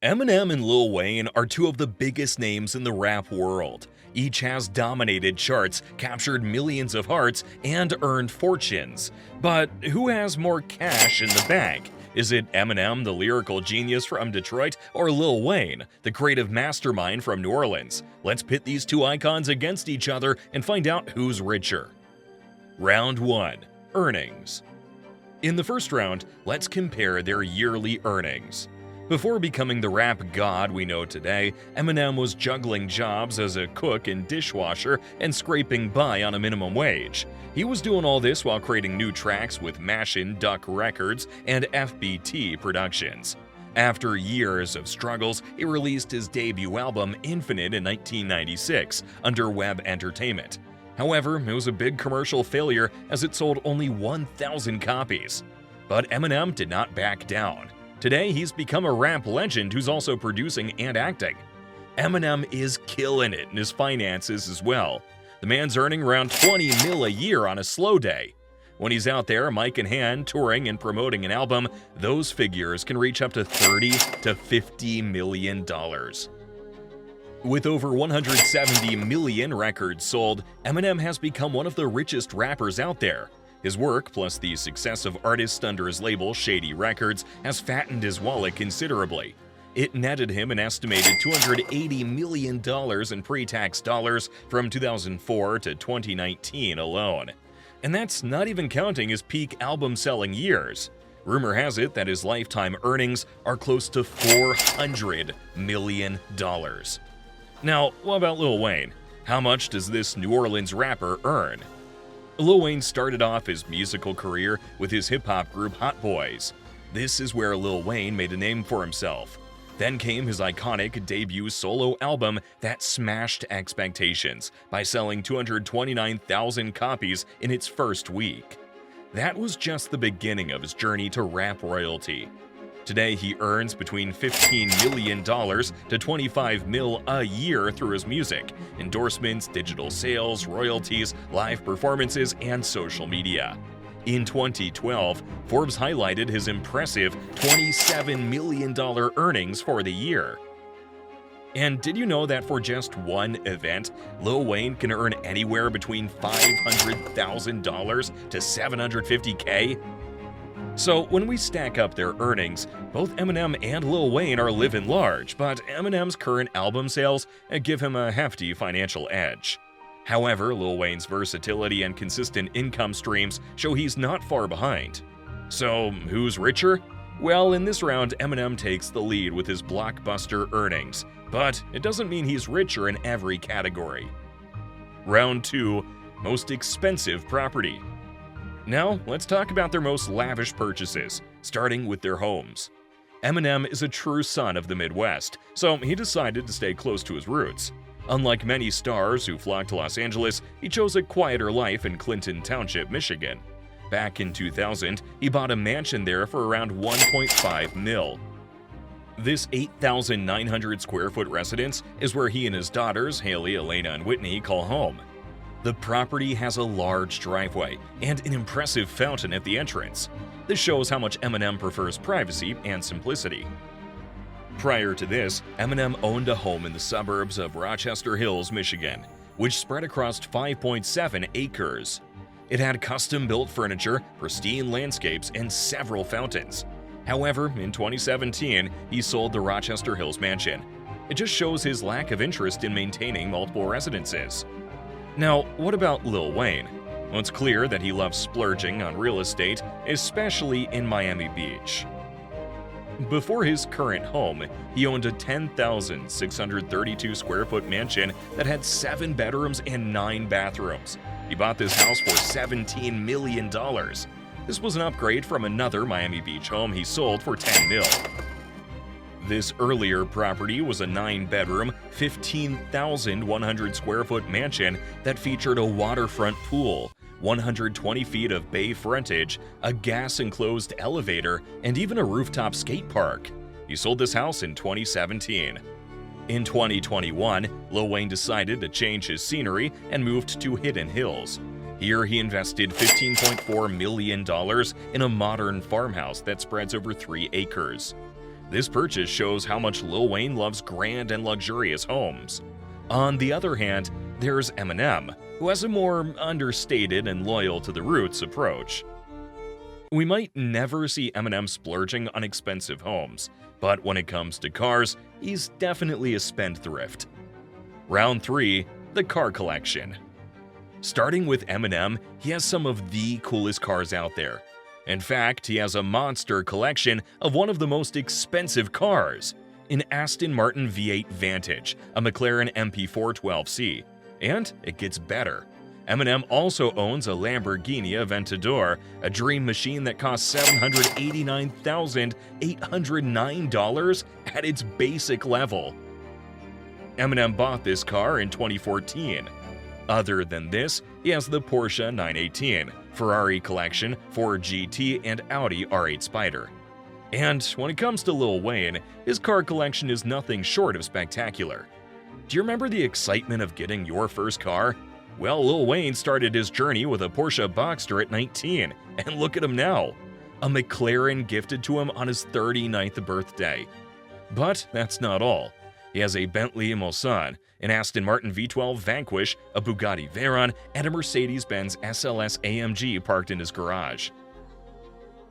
Eminem and Lil Wayne are two of the biggest names in the rap world. Each has dominated charts, captured millions of hearts, and earned fortunes. But who has more cash in the bank? Is it Eminem, the lyrical genius from Detroit, or Lil Wayne, the creative mastermind from New Orleans? Let's pit these two icons against each other and find out who's richer. Round 1. Earnings. In the first round, let's compare their yearly earnings. Before becoming the rap god we know today, Eminem was juggling jobs as a cook and dishwasher and scraping by on a minimum wage. He was doing all this while creating new tracks with Mashin' Duck Records and FBT Productions. After years of struggles, he released his debut album Infinite in 1996 under Web Entertainment. However, it was a big commercial failure as it sold only 1,000 copies. But Eminem did not back down. Today, he's become a rap legend who's also producing and acting. Eminem is killing it in his finances as well. The man's earning around 20 mil a year on a slow day. When he's out there, mic in hand, touring and promoting an album, those figures can reach up to $30 to $50 million. With over 170 million records sold, Eminem has become one of the richest rappers out there. His work, plus the success of artists under his label Shady Records, has fattened his wallet considerably. It netted him an estimated $280 million in pre-tax dollars from 2004 to 2019 alone. And that's not even counting his peak album-selling years. Rumor has it that his lifetime earnings are close to $400 million. Now, what about Lil Wayne? How much does this New Orleans rapper earn? Lil Wayne started off his musical career with his hip-hop group Hot Boys. This is where Lil Wayne made a name for himself. Then came his iconic debut solo album that smashed expectations by selling 229,000 copies in its first week. That was just the beginning of his journey to rap royalty. Today, he earns between $15 million to $25 million a year through his music, endorsements, digital sales, royalties, live performances, and social media. In 2012, Forbes highlighted his impressive $27 million earnings for the year. And did you know that for just one event, Lil Wayne can earn anywhere between $500,000 to $750K? So when we stack up their earnings, both Eminem and Lil Wayne are living large, but Eminem's current album sales give him a hefty financial edge. However, Lil Wayne's versatility and consistent income streams show he's not far behind. So who's richer? Well, in this round, Eminem takes the lead with his blockbuster earnings, but it doesn't mean he's richer in every category. Round 2. Most expensive property. Now, let's talk about their most lavish purchases, starting with their homes. Eminem is a true son of the Midwest, so he decided to stay close to his roots. Unlike many stars who flock to Los Angeles, he chose a quieter life in Clinton Township, Michigan. Back in 2000, he bought a mansion there for around $1.5 million. This 8,900 square foot residence is where he and his daughters, Haley, Elena, and Whitney, call home. The property has a large driveway and an impressive fountain at the entrance. This shows how much Eminem prefers privacy and simplicity. Prior to this, Eminem owned a home in the suburbs of Rochester Hills, Michigan, which spread across 5.7 acres. It had custom-built furniture, pristine landscapes, and several fountains. However, in 2017, he sold the Rochester Hills mansion. It just shows his lack of interest in maintaining multiple residences. Now, what about Lil Wayne? Well, it's clear that he loves splurging on real estate, especially in Miami Beach. Before his current home, he owned a 10,632 square foot mansion that had 7 bedrooms and 9 bathrooms. He bought this house for $17 million. This was an upgrade from another Miami Beach home he sold for $10 million. This earlier property was a 9-bedroom, 15,100 square foot mansion that featured a waterfront pool, 120 feet of bay frontage, a gas-enclosed elevator, and even a rooftop skate park. He sold this house in 2017. In 2021, Lil Wayne decided to change his scenery and moved to Hidden Hills. Here, he invested $15.4 million in a modern farmhouse that spreads over 3 acres. This purchase shows how much Lil Wayne loves grand and luxurious homes. On the other hand, there's Eminem, who has a more understated and loyal to the roots approach. We might never see Eminem splurging on expensive homes, but when it comes to cars, he's definitely a spendthrift. Round 3. The car collection. Starting with Eminem, he has some of the coolest cars out there. In fact, he has a monster collection of one of the most expensive cars, an Aston Martin V8 Vantage, a McLaren MP4 12C. And it gets better. Eminem also owns a Lamborghini Aventador, a dream machine that costs $789,809 at its basic level. Eminem bought this car in 2014. Other than this, he has the Porsche 918, Ferrari collection, Ford GT, and Audi R8 Spider. And when it comes to Lil Wayne, his car collection is nothing short of spectacular. Do you remember the excitement of getting your first car? Well, Lil Wayne started his journey with a Porsche Boxster at 19, and look at him now, a McLaren gifted to him on his 39th birthday. But that's not all. He has a Bentley Mulsanne, an Aston Martin V12 Vanquish, a Bugatti Veyron, and a Mercedes-Benz SLS AMG parked in his garage.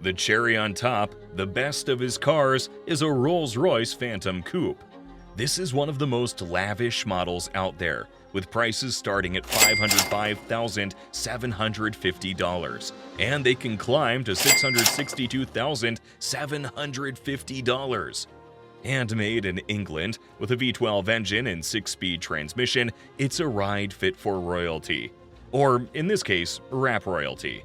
The cherry on top, the best of his cars, is a Rolls-Royce Phantom Coupe. This is one of the most lavish models out there, with prices starting at $505,750, and they can climb to $662,750. Handmade in England, with a V12 engine and 6-speed transmission, it's a ride fit for royalty. Or, in this case, rap royalty.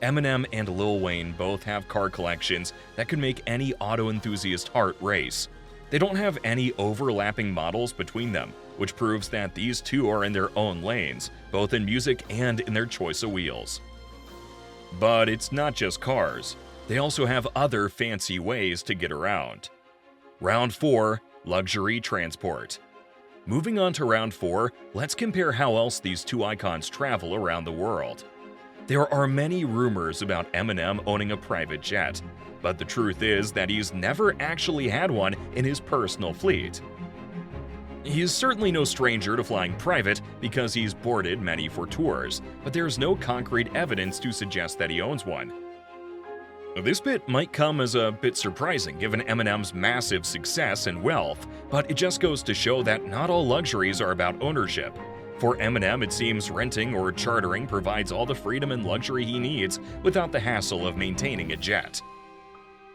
Eminem and Lil Wayne both have car collections that can make any auto enthusiast heart race. They don't have any overlapping models between them, which proves that these two are in their own lanes, both in music and in their choice of wheels. But it's not just cars. They also have other fancy ways to get around. Round 4. Luxury transport. Moving on to round 4, let's compare how else these two icons travel around the world. There are many rumors about Eminem owning a private jet, but the truth is that he's never actually had one in his personal fleet. He's certainly no stranger to flying private because he's boarded many for tours, but there's no concrete evidence to suggest that he owns one. This bit might come as a bit surprising given Eminem's massive success and wealth, but it just goes to show that not all luxuries are about ownership. For Eminem, it seems renting or chartering provides all the freedom and luxury he needs without the hassle of maintaining a jet.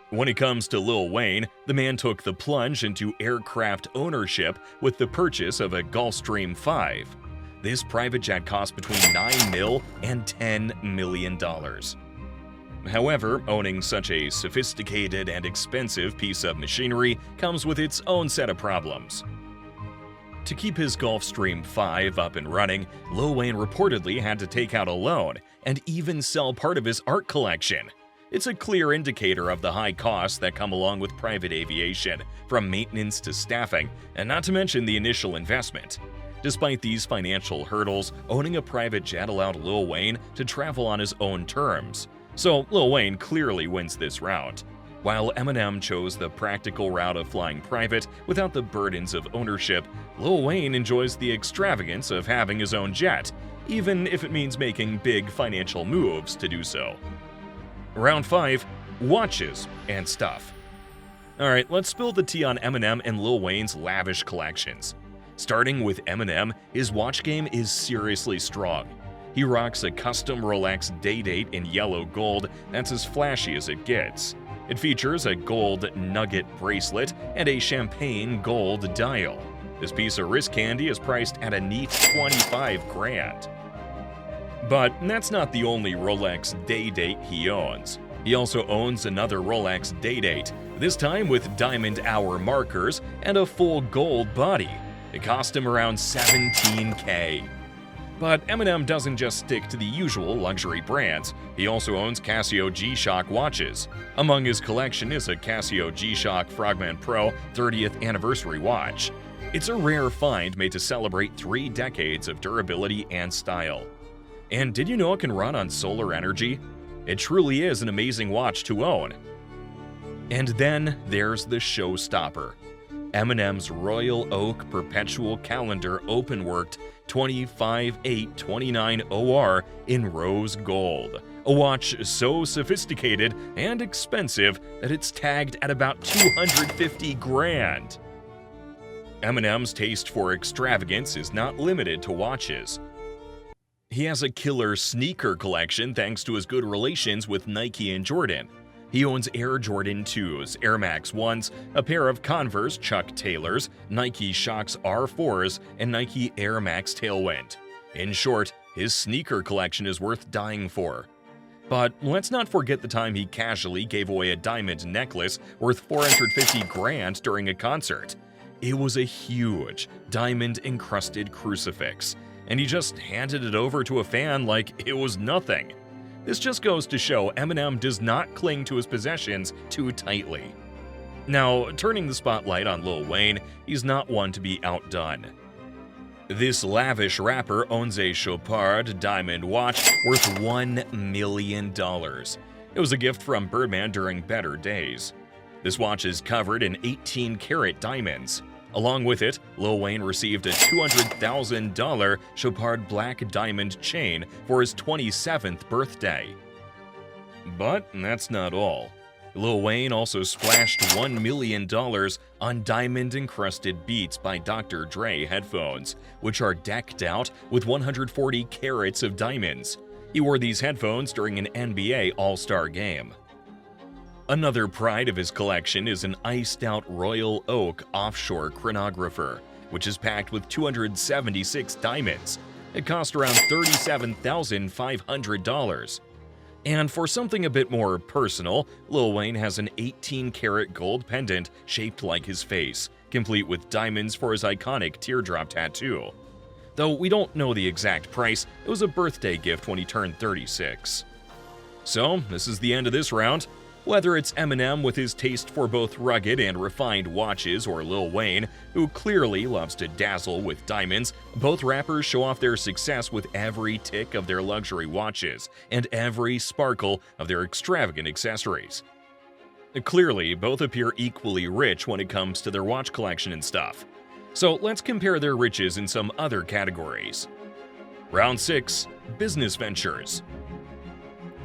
When it comes to Lil Wayne, the man took the plunge into aircraft ownership with the purchase of a Gulfstream 5. This private jet cost between $9 million and $10 million. However, owning such a sophisticated and expensive piece of machinery comes with its own set of problems. To keep his Gulfstream 5 up and running, Lil Wayne reportedly had to take out a loan and even sell part of his art collection. It's a clear indicator of the high costs that come along with private aviation, from maintenance to staffing, and not to mention the initial investment. Despite these financial hurdles, owning a private jet allowed Lil Wayne to travel on his own terms. So Lil Wayne clearly wins this round. While Eminem chose the practical route of flying private without the burdens of ownership, Lil Wayne enjoys the extravagance of having his own jet, even if it means making big financial moves to do so. Round 5. Watches and stuff. Alright, let's spill the tea on Eminem and Lil Wayne's lavish collections. Starting with Eminem, his watch game is seriously strong. He rocks a custom Rolex Day-Date in yellow gold that's as flashy as it gets. It features a gold nugget bracelet and a champagne gold dial. This piece of wrist candy is priced at a neat $25,000. But that's not the only Rolex Day-Date he owns. He also owns another Rolex Day-Date, this time with diamond hour markers and a full gold body. It cost him around $17,000. But Eminem doesn't just stick to the usual luxury brands, he also owns Casio G-Shock watches. Among his collection is a Casio G-Shock Frogman Pro 30th anniversary watch. It's a rare find made to celebrate 3 decades of durability and style. And did you know it can run on solar energy? It truly is an amazing watch to own. And then there's the showstopper. Eminem's Royal Oak Perpetual Calendar open-worked 25/8/29 OR in rose gold. A watch so sophisticated and expensive that it's tagged at about 250 grand. Eminem's taste for extravagance is not limited to watches. He has a killer sneaker collection thanks to his good relations with Nike and Jordan. He owns Air Jordan 2s, Air Max 1s, a pair of Converse Chuck Taylors, Nike Shox R4s, and Nike Air Max Tailwind. In short, his sneaker collection is worth dying for. But let's not forget the time he casually gave away a diamond necklace worth 450 grand during a concert. It was a huge, diamond-encrusted crucifix, and he just handed it over to a fan like it was nothing. This just goes to show Eminem does not cling to his possessions too tightly. Now, turning the spotlight on Lil Wayne, he's not one to be outdone. This lavish rapper owns a Chopard diamond watch worth $1 million. It was a gift from Birdman during better days. This watch is covered in 18-karat diamonds. Along with it, Lil Wayne received a $200,000 Chopard black diamond chain for his 27th birthday. But that's not all. Lil Wayne also splashed $1 million on diamond-encrusted Beats by Dr. Dre headphones, which are decked out with 140 carats of diamonds. He wore these headphones during an NBA All-Star game. Another pride of his collection is an iced-out Royal Oak offshore chronographer, which is packed with 276 diamonds. It cost around $37,500. And for something a bit more personal, Lil Wayne has an 18-karat gold pendant shaped like his face, complete with diamonds for his iconic teardrop tattoo. Though we don't know the exact price, it was a birthday gift when he turned 36. So, this is the end of this round. Whether it's Eminem with his taste for both rugged and refined watches or Lil Wayne, who clearly loves to dazzle with diamonds, both rappers show off their success with every tick of their luxury watches and every sparkle of their extravagant accessories. Clearly, both appear equally rich when it comes to their watch collection and stuff. So let's compare their riches in some other categories. Round 6. Business Ventures.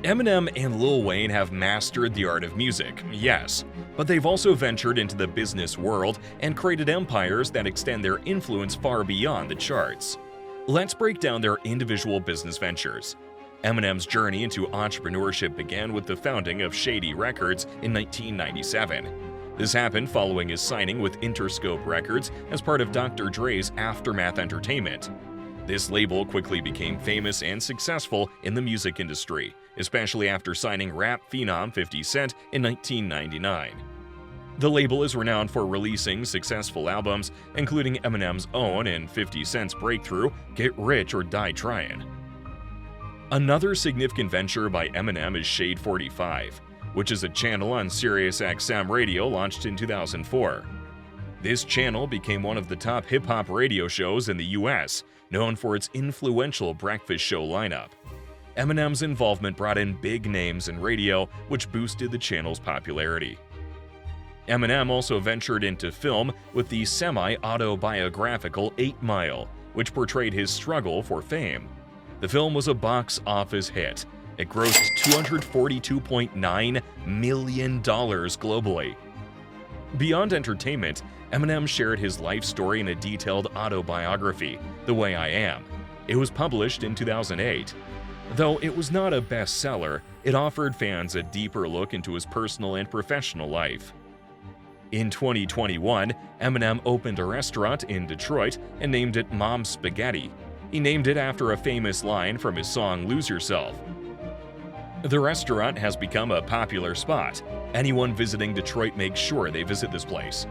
Eminem and Lil Wayne have mastered the art of music, yes, but they've also ventured into the business world and created empires that extend their influence far beyond the charts. Let's break down their individual business ventures. Eminem's journey into entrepreneurship began with the founding of Shady Records in 1997. This happened following his signing with Interscope Records as part of Dr. Dre's Aftermath Entertainment. This label quickly became famous and successful in the music industry, especially after signing rap phenom 50 Cent in 1999. The label is renowned for releasing successful albums, including Eminem's own and 50 Cent's breakthrough, Get Rich or Die Tryin'. Another significant venture by Eminem is Shade 45, which is a channel on SiriusXM Radio launched in 2004. This channel became one of the top hip-hop radio shows in the US, known for its influential breakfast show lineup. Eminem's involvement brought in big names in radio, which boosted the channel's popularity. Eminem also ventured into film with the semi-autobiographical 8 Mile, which portrayed his struggle for fame. The film was a box office hit. It grossed $242.9 million globally. Beyond entertainment, Eminem shared his life story in a detailed autobiography, The Way I Am. It was published in 2008. Though it was not a bestseller, it offered fans a deeper look into his personal and professional life. In 2021, Eminem opened a restaurant in Detroit and named it Mom's Spaghetti. He named it after a famous line from his song Lose Yourself. The restaurant has become a popular spot. Anyone visiting Detroit makes sure they visit this place.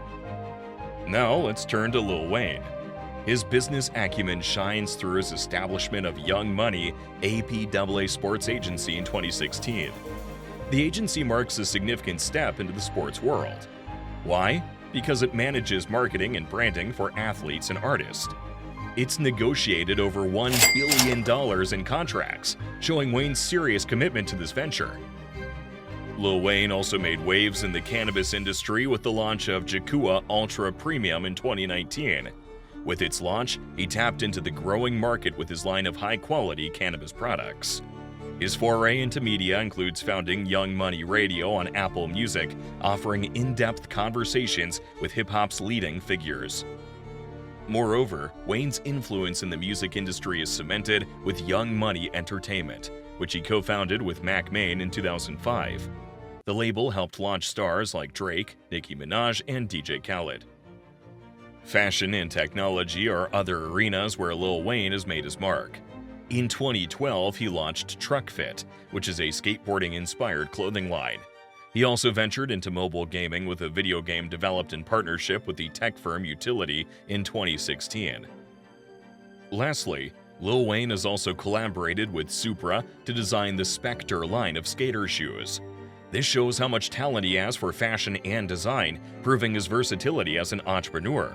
Now let's turn to Lil Wayne. His business acumen shines through his establishment of Young Money APAA Sports Agency in 2016. The agency marks a significant step into the sports world. Why? Because it manages marketing and branding for athletes and artists. It's negotiated over $1 billion in contracts, showing Wayne's serious commitment to this venture. Lil Wayne also made waves in the cannabis industry with the launch of Jakua Ultra Premium in 2019. With its launch, he tapped into the growing market with his line of high-quality cannabis products. His foray into media includes founding Young Money Radio on Apple Music, offering in-depth conversations with hip-hop's leading figures. Moreover, Wayne's influence in the music industry is cemented with Young Money Entertainment, which he co-founded with Mac Main in 2005. The label helped launch stars like Drake, Nicki Minaj, and DJ Khaled. Fashion and technology are other arenas where Lil Wayne has made his mark. In 2012, he launched Truck Fit, which is a skateboarding-inspired clothing line. He also ventured into mobile gaming with a video game developed in partnership with the tech firm Utility in 2016. Lastly, Lil Wayne has also collaborated with Supra to design the Spectre line of skater shoes. This shows how much talent he has for fashion and design, proving his versatility as an entrepreneur.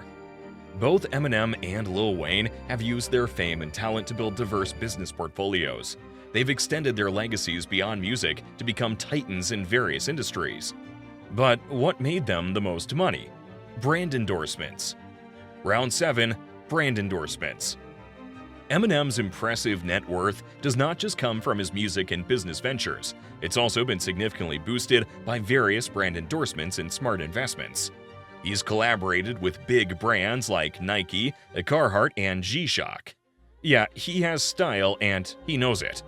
Both Eminem and Lil Wayne have used their fame and talent to build diverse business portfolios. They've extended their legacies beyond music to become titans in various industries. But what made them the most money? Brand endorsements. Round 7. Brand endorsements. Eminem's impressive net worth does not just come from his music and business ventures. It's also been significantly boosted by various brand endorsements and smart investments. He's collaborated with big brands like Nike, Carhartt, and G-Shock. Yeah, he has style and he knows it.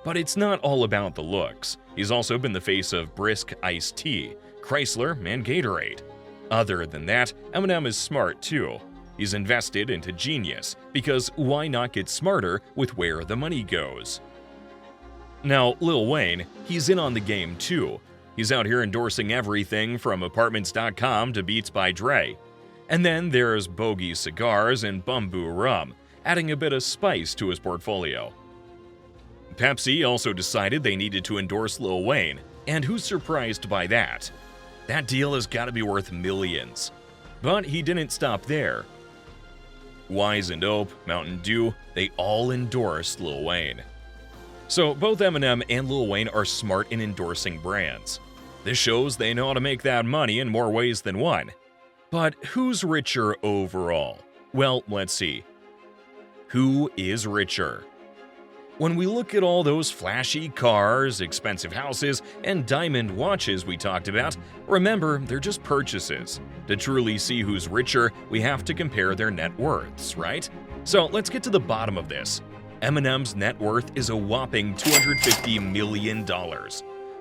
But it's not all about the looks. He's also been the face of Brisk Iced Tea, Chrysler, and Gatorade. Other than that, Eminem is smart too. He's invested into genius, because why not get smarter with where the money goes? Now, Lil Wayne, he's in on the game too. He's out here endorsing everything from Apartments.com to Beats by Dre. And then there's Bogey Cigars and Bumbu Rum, adding a bit of spice to his portfolio. Pepsi also decided they needed to endorse Lil Wayne, and who's surprised by that? That deal has got to be worth millions. But he didn't stop there. Wise and Ope, Mountain Dew, they all endorsed Lil Wayne. So both Eminem and Lil Wayne are smart in endorsing brands. This shows they know how to make that money in more ways than one. But who's richer overall? Well, let's see. Who is richer? When we look at all those flashy cars, expensive houses, and diamond watches we talked about, remember, they're just purchases. To truly see who's richer, we have to compare their net worths, right? So let's get to the bottom of this. Eminem's net worth is a whopping $250 million.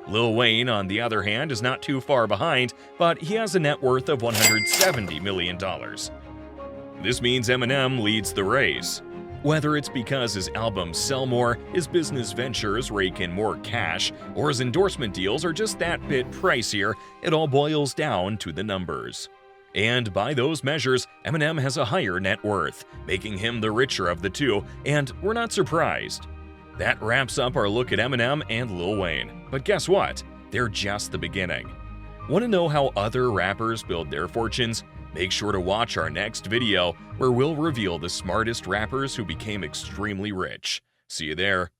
Lil Wayne, on the other hand, is not too far behind, but he has a net worth of $170 million. This means Eminem leads the race. Whether it's because his albums sell more, his business ventures rake in more cash, or his endorsement deals are just that bit pricier, it all boils down to the numbers. And by those measures, Eminem has a higher net worth, making him the richer of the two, and we're not surprised. That wraps up our look at Eminem and Lil Wayne. But guess what? They're just the beginning. Want to know how other rappers build their fortunes? Make sure to watch our next video, where we'll reveal the smartest rappers who became extremely rich. See you there.